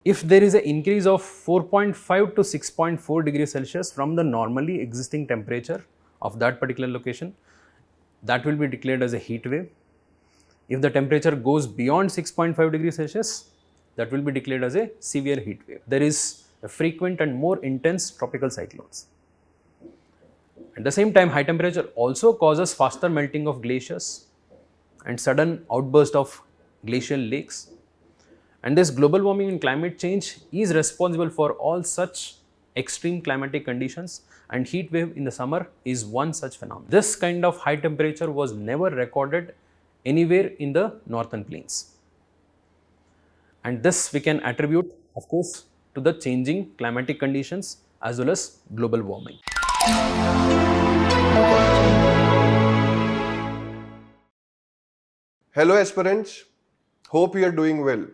If there is an increase of 4.5 to 6.4 degrees Celsius from the normally existing temperature of that particular location, that will be declared as a heat wave. If the temperature goes beyond 6.5 degrees Celsius, that will be declared as a severe heat wave. There is a frequent and more intense tropical cyclones. At the same time, high temperature also causes faster melting of glaciers and sudden outburst of glacial lakes. And this global warming and climate change is responsible for all such extreme climatic conditions, and heat wave in the summer is one such phenomenon. This kind of high temperature was never recorded anywhere in the northern plains. And this we can attribute, of course, to the changing climatic conditions as well as global warming. Hello aspirants, hope you are doing well.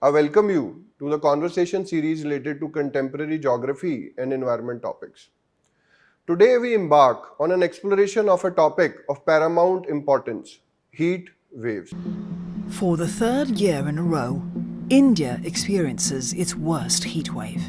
I welcome you to the conversation series related to contemporary geography and environment topics. Today we embark on an exploration of a topic of paramount importance, heat waves. For the third year in a row, India experiences its worst heat wave.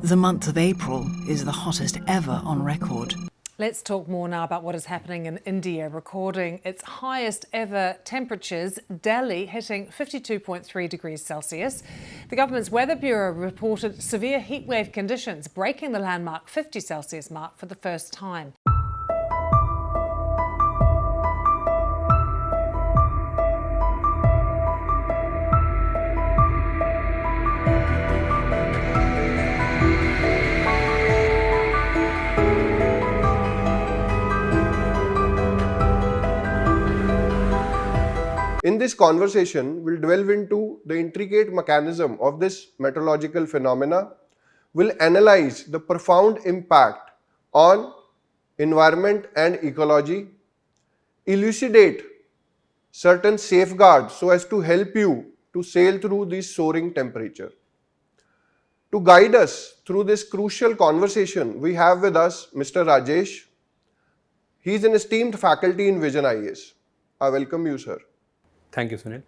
The month of April is the hottest ever on record. Let's talk more now about what is happening in India, recording its highest ever temperatures, Delhi hitting 52.3 degrees Celsius. The government's Weather Bureau reported severe heatwave conditions, breaking the landmark 50 Celsius mark for the first time. In this conversation, we'll delve into the intricate mechanism of this meteorological phenomena. We'll analyze the profound impact on environment and ecology, elucidate certain safeguards so as to help you to sail through this soaring temperature. To guide us through this crucial conversation, we have with us Mr. Rajesh. He is an esteemed faculty in VisionIAS. I welcome you, sir. Thank you, Sunil.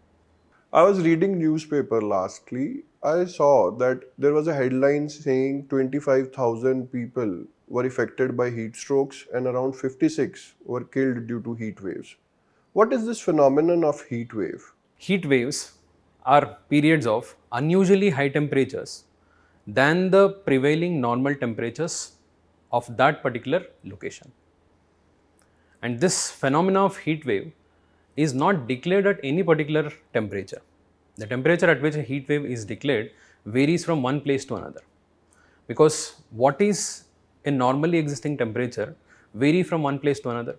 I was reading newspaper lastly. I saw that there was a headline saying 25,000 people were affected by heat strokes and around 56 were killed due to heat waves. What is this phenomenon of heat wave? Heat waves are periods of unusually high temperatures than the prevailing normal temperatures of that particular location. And this phenomena of heat wave is not declared at any particular temperature. The temperature at which a heat wave is declared varies from one place to another, because what is a normally existing temperature vary from one place to another.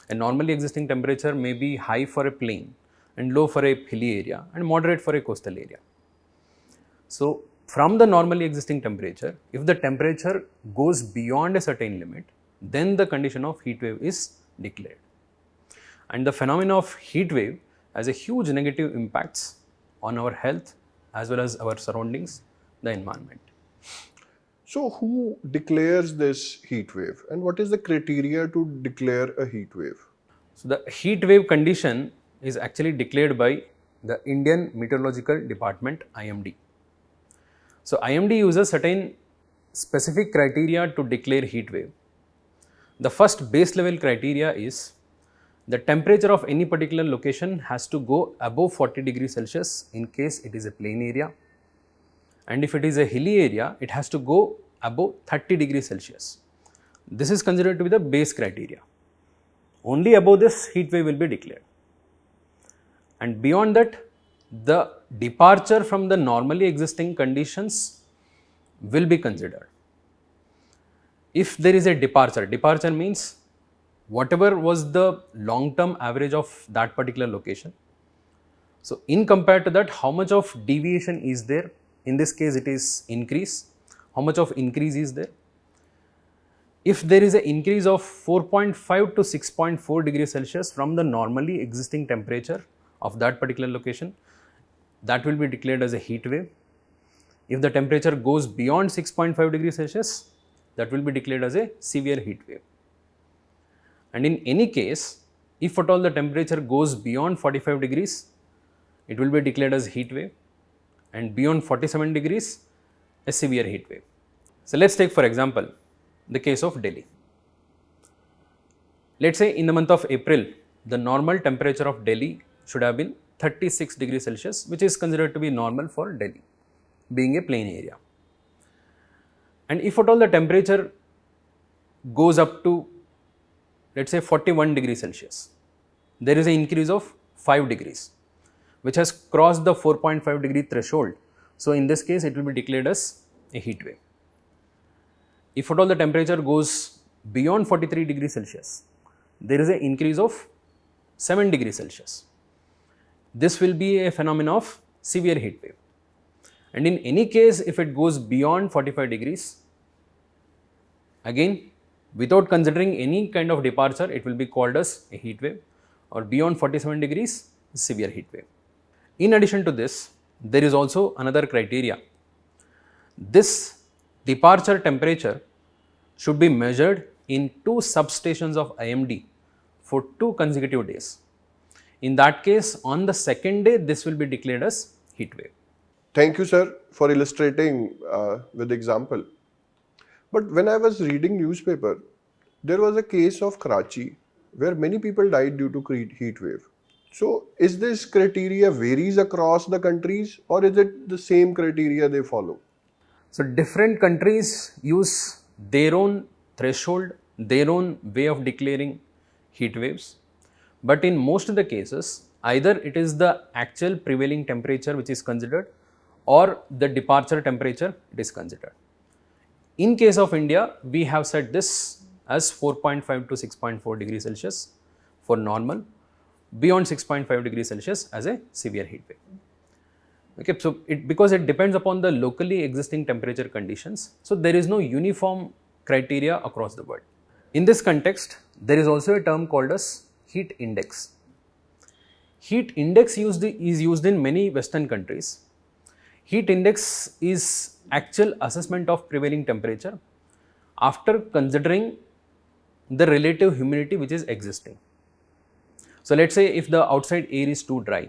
A normally existing temperature may be high for a plain and low for a hilly area and moderate for a coastal area. So from the normally existing temperature, if the temperature goes beyond a certain limit, then the condition of heat wave is declared. And the phenomena of heat wave has a huge negative impacts on our health as well as our surroundings, the environment. So who declares this heat wave and what is the criteria to declare a heat wave? So the heat wave condition is actually declared by the Indian Meteorological Department, IMD. So IMD uses certain specific criteria to declare heat wave. The first base level criteria is the temperature of any particular location has to go above 40 degrees Celsius in case it is a plain area, and if it is a hilly area, it has to go above 30 degrees Celsius. This is considered to be the base criteria. Only above this heat wave will be declared, and beyond that the departure from the normally existing conditions will be considered. If there is a departure means whatever was the long-term average of that particular location. So in compared to that, how much of deviation is there? In this case it is increase. How much of increase is there? If there is an increase of 4.5 to 6.4 degrees Celsius from the normally existing temperature of that particular location, that will be declared as a heat wave. If the temperature goes beyond 6.5 degrees Celsius, that will be declared as a severe heat wave. And in any case, if at all the temperature goes beyond 45 degrees, it will be declared as heat wave. and beyond 47 degrees, a severe heat wave. So let's take for example the case of Delhi. Let's say in the month of April, the normal temperature of Delhi should have been 36 degrees Celsius, which is considered to be normal for Delhi, being a plain area. And if at all the temperature goes up to, let's say, 41 degrees Celsius, there is an increase of 5 degrees, which has crossed the 4.5 degree threshold. So in this case, it will be declared as a heat wave. If at all the temperature goes beyond 43 degrees Celsius, there is an increase of 7 degrees Celsius. This will be a phenomenon of severe heat wave. And in any case, if it goes beyond 45 degrees, again, without considering any kind of departure, it will be called as a heat wave, or beyond 47 degrees, severe heat wave. In addition to this, there is also another criteria. This departure temperature should be measured in 2 substations of IMD for 2 consecutive days. In that case, on the second day, this will be declared as heat wave. Thank you, sir, for illustrating with example. But when I was reading newspaper, there was a case of Karachi where many people died due to heat wave. So, is this criteria varies across the countries, or is it the same criteria they follow? So, different countries use their own threshold, their own way of declaring heat waves. But in most of the cases, either it is the actual prevailing temperature which is considered, or the departure temperature it is considered. In case of India, we have set this as 4.5 to 6.4 degrees Celsius for normal, beyond 6.5 degrees Celsius as a severe heat wave. Okay, so because it depends upon the locally existing temperature conditions, so there is no uniform criteria across the world. In this context, there is also a term called as heat index. Heat index is used in many Western countries. Heat index is actual assessment of prevailing temperature after considering the relative humidity which is existing. So let's say if the outside air is too dry,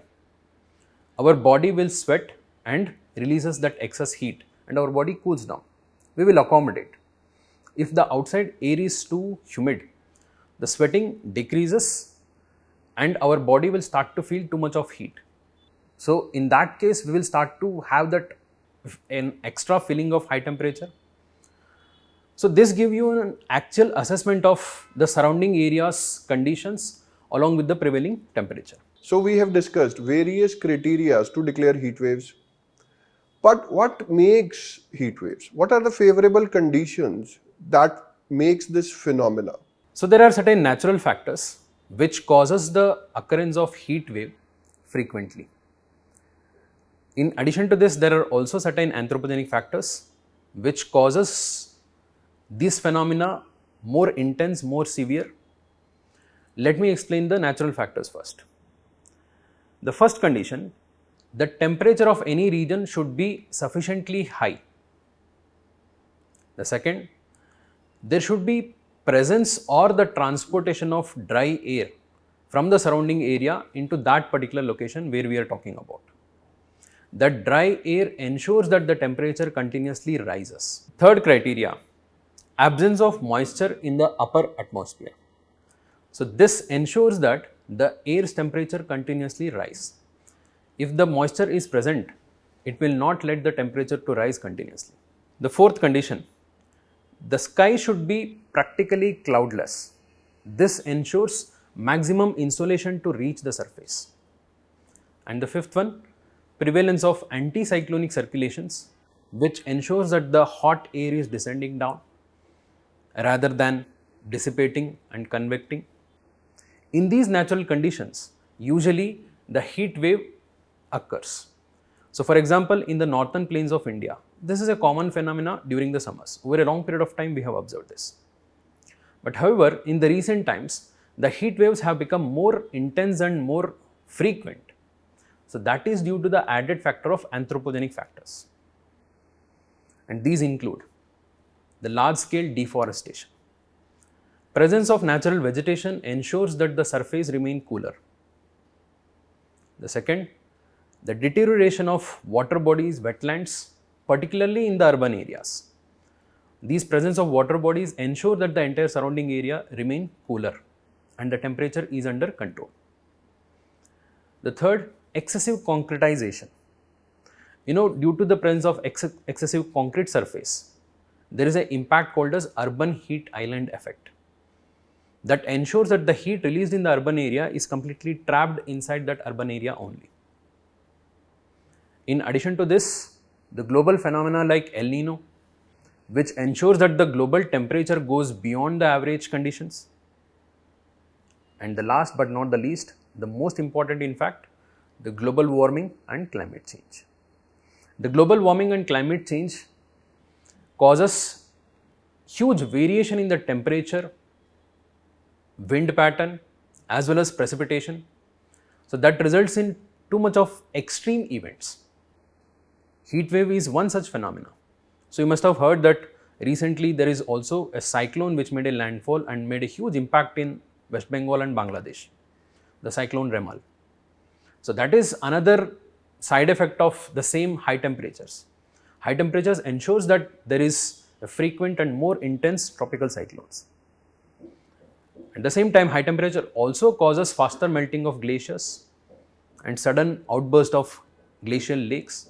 our body will sweat and releases that excess heat and our body cools down. We will accommodate. If the outside air is too humid, the sweating decreases and our body will start to feel too much of heat. So in that case, we will start to have that an extra feeling of high temperature. So this gives you an actual assessment of the surrounding area's conditions along with the prevailing temperature. So we have discussed various criteria to declare heat waves. But what makes heat waves? What are the favorable conditions that makes this phenomena? So there are certain natural factors which causes the occurrence of heat wave frequently. In addition to this, there are also certain anthropogenic factors which causes these phenomena more intense, more severe. Let me explain the natural factors first. The first condition, the temperature of any region should be sufficiently high. The second, there should be presence or the transportation of dry air from the surrounding area into that particular location where we are talking about. That dry air ensures that the temperature continuously rises. Third criteria, absence of moisture in the upper atmosphere. So this ensures that the air's temperature continuously rises. If the moisture is present, it will not let the temperature to rise continuously. The fourth condition, the sky should be practically cloudless. This ensures maximum insolation to reach the surface. And the fifth one, prevalence of anticyclonic circulations, which ensures that the hot air is descending down rather than dissipating and convecting. In these natural conditions, usually the heat wave occurs. So for example, in the northern plains of India, this is a common phenomena during the summers. Over a long period of time, we have observed this. But however, in the recent times, the heat waves have become more intense and more frequent. So that is due to the added factor of anthropogenic factors. And these include the large scale deforestation. Presence of natural vegetation ensures that the surface remain cooler. The second, the deterioration of water bodies, wetlands, particularly in the urban areas. These presence of water bodies ensure that the entire surrounding area remain cooler and the temperature is under control. The third, excessive concretization. Due to the presence of excessive concrete surface, there is an impact called as urban heat island effect that ensures that the heat released in the urban area is completely trapped inside that urban area only. In addition to this, the global phenomena like El Nino, which ensures that the global temperature goes beyond the average conditions. And the last but not the least, the most important in fact, the global warming and climate change. The global warming and climate change causes huge variation in the temperature, wind pattern as well as precipitation. So that results in too much of extreme events. Heat wave is one such phenomena. So you must have heard that recently there is also a cyclone which made a landfall and made a huge impact in West Bengal and Bangladesh, the cyclone Remal. So that is another side effect of the same high temperatures. High temperatures ensures that there is a frequent and more intense tropical cyclones. At the same time, high temperature also causes faster melting of glaciers and sudden outburst of glacial lakes.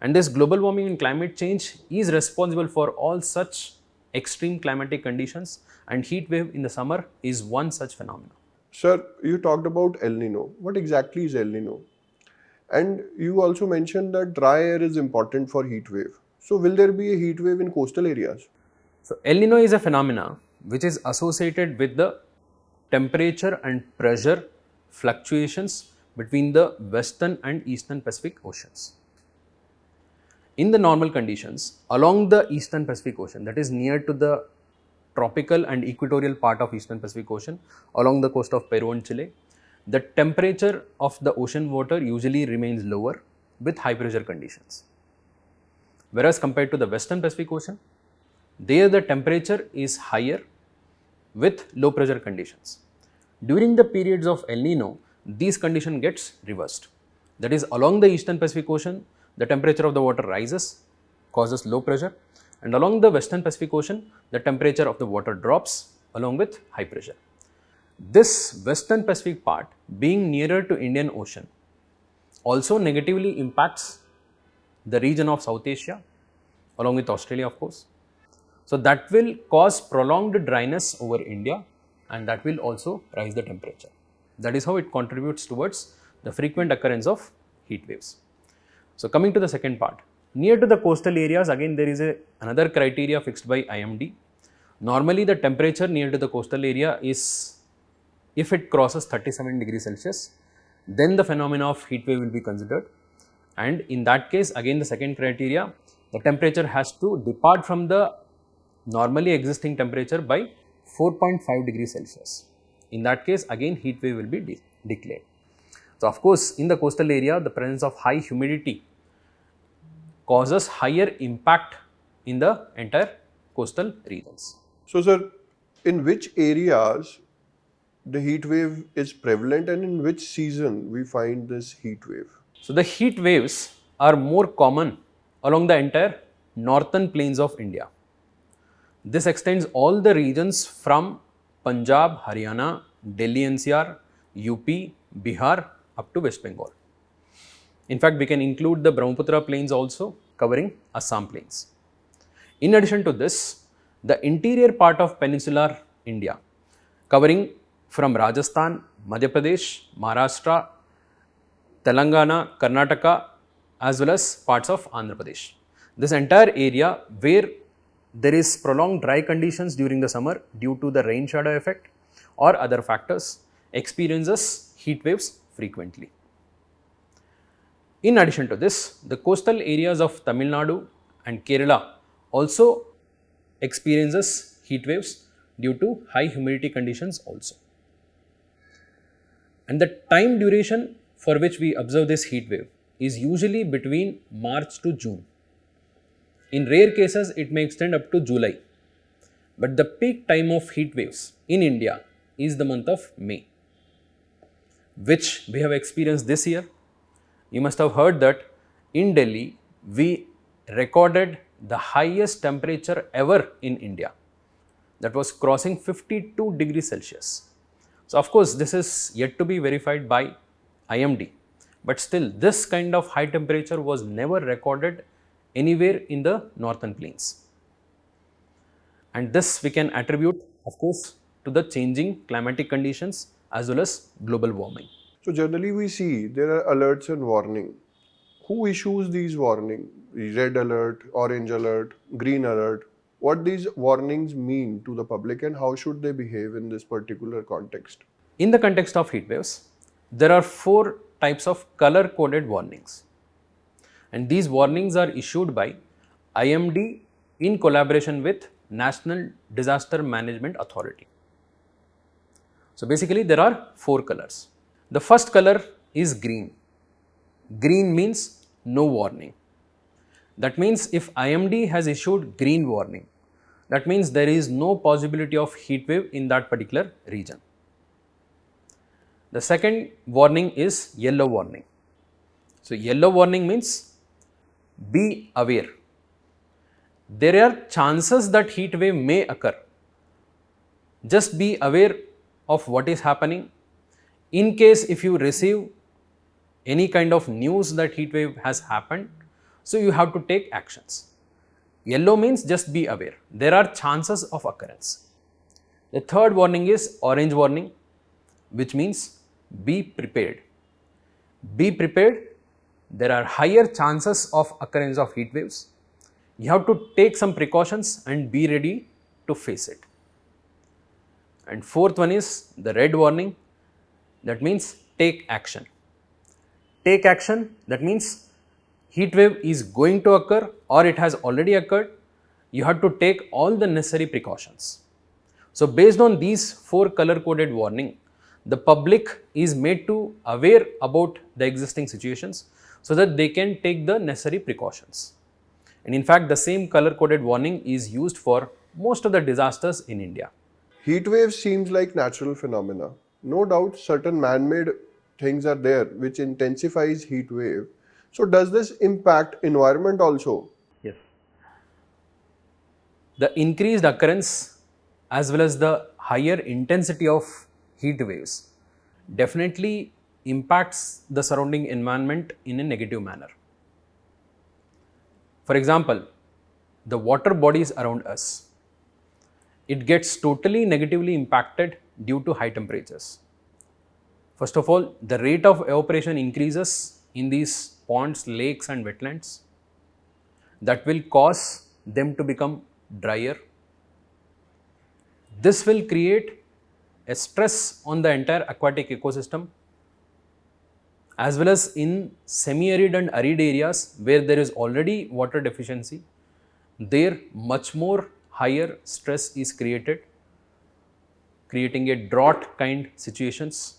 And this global warming and climate change is responsible for all such extreme climatic conditions, and heat wave in the summer is one such phenomenon. Sir, you talked about El Nino. What exactly is El Nino? And you also mentioned that dry air is important for heat wave. So will there be a heat wave in coastal areas? So El Nino is a phenomena which is associated with the temperature and pressure fluctuations between the western and eastern Pacific Oceans. In the normal conditions, along the eastern Pacific Ocean, that is near to the tropical and equatorial part of eastern Pacific Ocean, along the coast of Peru and Chile, the temperature of the ocean water usually remains lower with high pressure conditions. Whereas compared to the western Pacific Ocean, there the temperature is higher with low pressure conditions. During the periods of El Nino, these condition gets reversed. That is, along the eastern Pacific Ocean, the temperature of the water rises, causes low pressure, and along the western Pacific Ocean, the temperature of the water drops along with high pressure. This western Pacific part, being nearer to Indian Ocean, also negatively impacts the region of South Asia, along with Australia of course. So that will cause prolonged dryness over India, and that will also rise the temperature. That is how it contributes towards the frequent occurrence of heat waves. So coming to the second part, near to the coastal areas, again there is another criteria fixed by IMD. Normally the temperature near to the coastal area is, if it crosses 37 degrees Celsius, then the phenomena of heat wave will be considered. And in that case, again the second criteria, the temperature has to depart from the normally existing temperature by 4.5 degrees Celsius. In that case, again heat wave will be declared. So of course, in the coastal area, the presence of high humidity causes higher impact in the entire coastal regions. So sir, in which areas the heat wave is prevalent and in which season we find this heat wave? So the heat waves are more common along the entire northern plains of India. This extends all the regions from Punjab, Haryana, Delhi NCR, UP, Bihar up to West Bengal. In fact, we can include the Brahmaputra plains also, covering Assam plains. In addition to this, the interior part of peninsular India, covering from Rajasthan, Madhya Pradesh, Maharashtra, Telangana, Karnataka, as well as parts of Andhra Pradesh. This entire area where there is prolonged dry conditions during the summer due to the rain shadow effect or other factors, experiences heat waves frequently. In addition to this, the coastal areas of Tamil Nadu and Kerala also experiences heat waves due to high humidity conditions also. And the time duration for which we observe this heat wave is usually between March to June. In rare cases, it may extend up to July. But the peak time of heat waves in India is the month of May, which we have experienced this year. You must have heard that in Delhi, we recorded the highest temperature ever in India. That was crossing 52 degrees Celsius. So, of course, this is yet to be verified by IMD, but still this kind of high temperature was never recorded anywhere in the northern plains. And this we can attribute, of course, to the changing climatic conditions as well as global warming. So generally we see there are alerts and warning. Who issues these warning? Red alert, orange alert, green alert. What these warnings mean to the public and how should they behave in this particular context? In the context of heat waves, there are 4 types of color coded warnings. And these warnings are issued by IMD in collaboration with National Disaster Management Authority. So basically there are 4 colors. The first color is green. Green means no warning. That means if IMD has issued green warning, that means there is no possibility of heat wave in that particular region. The second warning is yellow warning. So yellow warning means be aware. There are chances that heat wave may occur. Just be aware of what is happening. In case if you receive any kind of news that heat wave has happened, so you have to take actions. Yellow means just be aware. There are chances of occurrence. The third warning is orange warning, which means be prepared. Be prepared. There are higher chances of occurrence of heat waves. You have to take some precautions and be ready to face it. And fourth one is the red warning. That means take action. Take action, that means heat wave is going to occur or it has already occurred. You have to take all the necessary precautions. So based on these 4 color coded warning, the public is made to aware about the existing situations so that they can take the necessary precautions. And in fact, the same color coded warning is used for most of the disasters in India. Heat waves seems like natural phenomena. No doubt certain man-made things are there which intensifies heat wave. So does this impact environment also? Yes. The increased occurrence as well as the higher intensity of heat waves definitely impacts the surrounding environment in a negative manner. For example, the water bodies around us, it gets totally negatively impacted due to high temperatures. First of all, the rate of evaporation increases in these ponds, lakes and wetlands. That will cause them to become drier. This will create a stress on the entire aquatic ecosystem, as well as in semi-arid and arid areas where there is already water deficiency. There much more higher stress is created, creating a drought kind situations.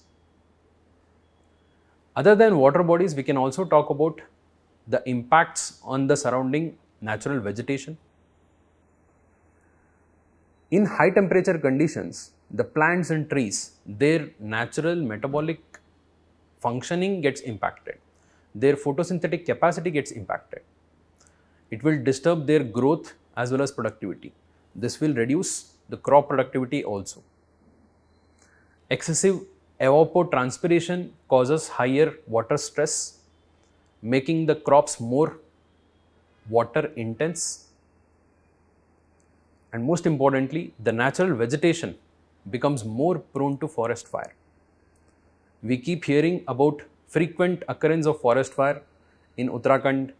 Other than water bodies, we can also talk about the impacts on the surrounding natural vegetation. In high temperature conditions, the plants and trees, their natural metabolic functioning gets impacted. Their photosynthetic capacity gets impacted. It will disturb their growth as well as productivity. This will reduce the crop productivity also. Excessive evapotranspiration causes higher water stress, making the crops more water intense. And most importantly, the natural vegetation becomes more prone to forest fire. We keep hearing about frequent occurrence of forest fire in Uttarakhand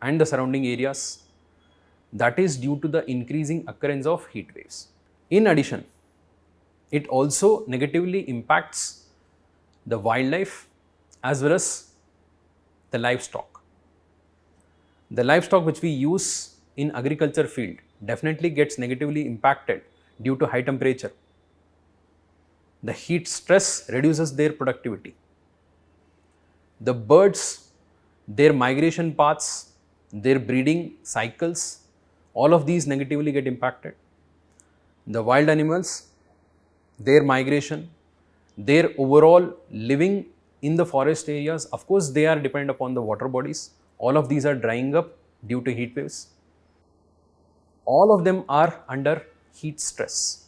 and the surrounding areas. That is due to the increasing occurrence of heat waves. In addition, it also negatively impacts the wildlife as well as the livestock. The livestock which we use in agriculture field definitely gets negatively impacted due to high temperature. The heat stress reduces their productivity. The birds, their migration paths, their breeding cycles, all of these negatively get impacted. The wild animals, their migration, their overall living in the forest areas, of course, they are dependent upon the water bodies. All of these are drying up due to heat waves. All of them are under heat stress.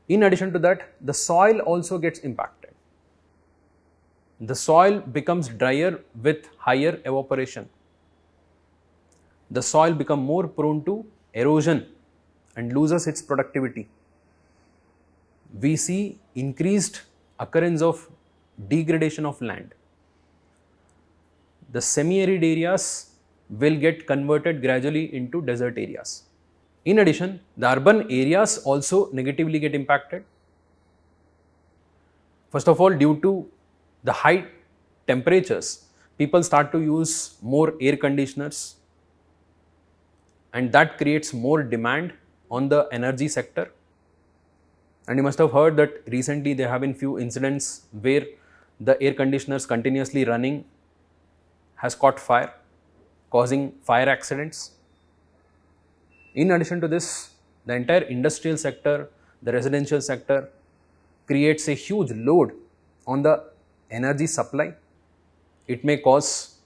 In addition to that, the soil also gets impacted. The soil becomes drier with higher evaporation. The soil becomes more prone to erosion and loses its productivity. We see increased occurrence of degradation of land. The semi-arid areas will get converted gradually into desert areas. In addition, the urban areas also negatively get impacted. First of all, due to the high temperatures, people start to use more air conditioners, and that creates more demand on the energy sector. And you must have heard that recently there have been few incidents where the air conditioners continuously running has caught fire, causing fire accidents. In addition to this, the entire industrial sector, the residential sector creates a huge load on the energy supply. It may cause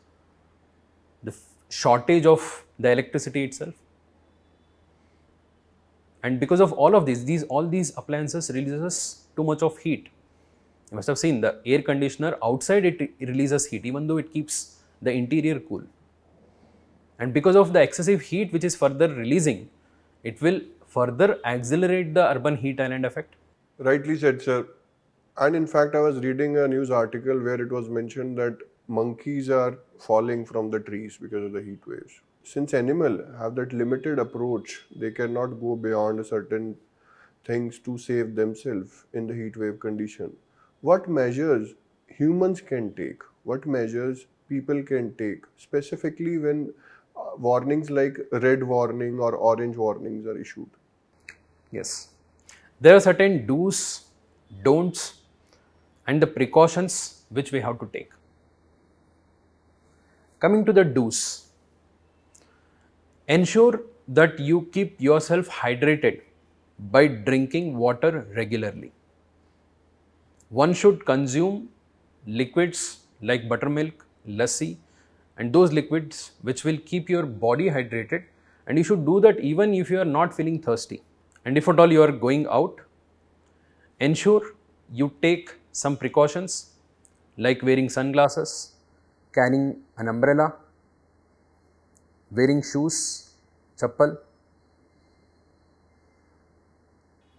the shortage of the electricity itself. And because of all of this, all these appliances releases too much of heat. You must have seen the air conditioner outside, it releases heat even though it keeps the interior cool. And because of the excessive heat which is further releasing, it will further accelerate the urban heat island effect. Rightly said, sir. And in fact, I was reading a news article where it was mentioned that monkeys are falling from the trees because of the heat waves. Since animals have that limited approach, they cannot go beyond certain things to save themselves in the heat wave condition. What measures humans can take? What measures people can take, specifically when warnings like red warning or orange warnings are issued? Yes. There are certain do's, don'ts, and the precautions which we have to take. Coming to the do's, ensure that you keep yourself hydrated by drinking water regularly. One should consume liquids like buttermilk, lassi, and those liquids which will keep your body hydrated, and you should do that even if you are not feeling thirsty. And if at all you are going out, ensure you take some precautions like wearing sunglasses, carrying an umbrella, wearing shoes, chappal.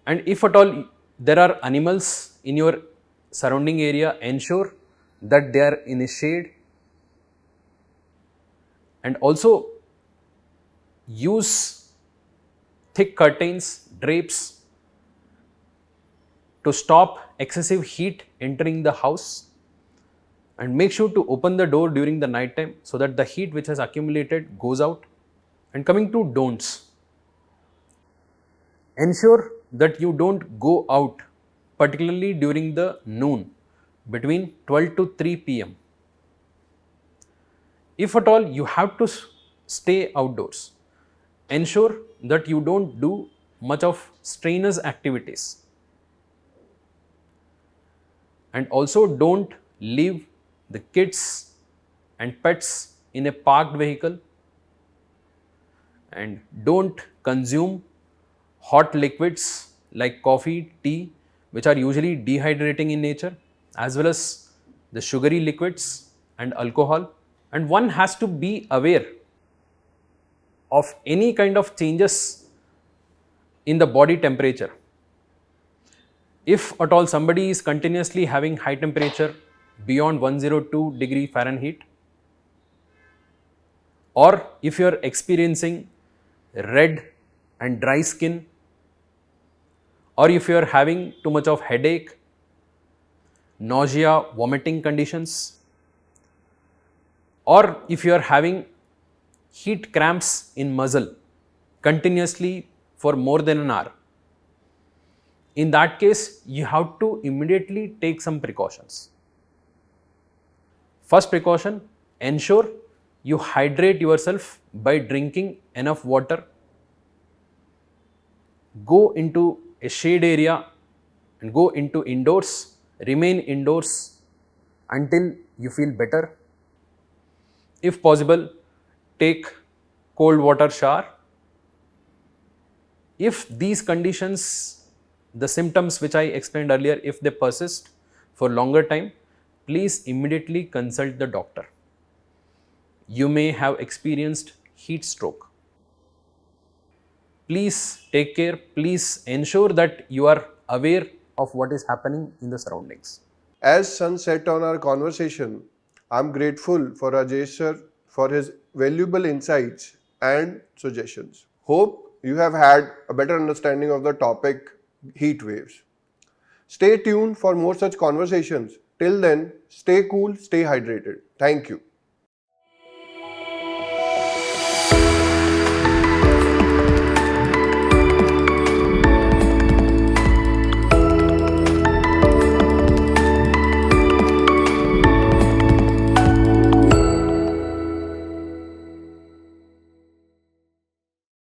And if at all there are animals in your surrounding area, ensure that they are in a shade, and also use thick curtains, drapes to stop excessive heat entering the house, and make sure to open the door during the night time so that the heat which has accumulated goes out. And coming to don'ts, ensure that you don't go out, particularly during the noon between 12 to 3 p.m. If at all you have to stay outdoors, ensure that you don't do much of strenuous activities, and also don't leave the kids and pets in a parked vehicle, and don't consume hot liquids like coffee, tea, which are usually dehydrating in nature, as well as the sugary liquids and alcohol. And one has to be aware of any kind of changes in the body temperature. If at all somebody is continuously having high temperature beyond 102 degree Fahrenheit, or if you are experiencing red and dry skin, or if you are having too much of headache, nausea, vomiting conditions, or if you are having heat cramps in muscle continuously for more than an hour, in that case you have to immediately take some precautions. First precaution, ensure you hydrate yourself by drinking enough water. Go into a shade area and go into indoors remain indoors until you feel better. If possible, take cold water shower. If these conditions, the symptoms which I explained earlier, if they persist for longer time, please immediately consult the doctor. You may have experienced heat stroke. Please take care. Please ensure that you are aware of what is happening in the surroundings. As sun set on our conversation, I'm grateful for Rajesh sir for his valuable insights and suggestions. Hope you have had a better understanding of the topic heat waves. Stay tuned for more such conversations. Till then, stay cool, stay hydrated. Thank you.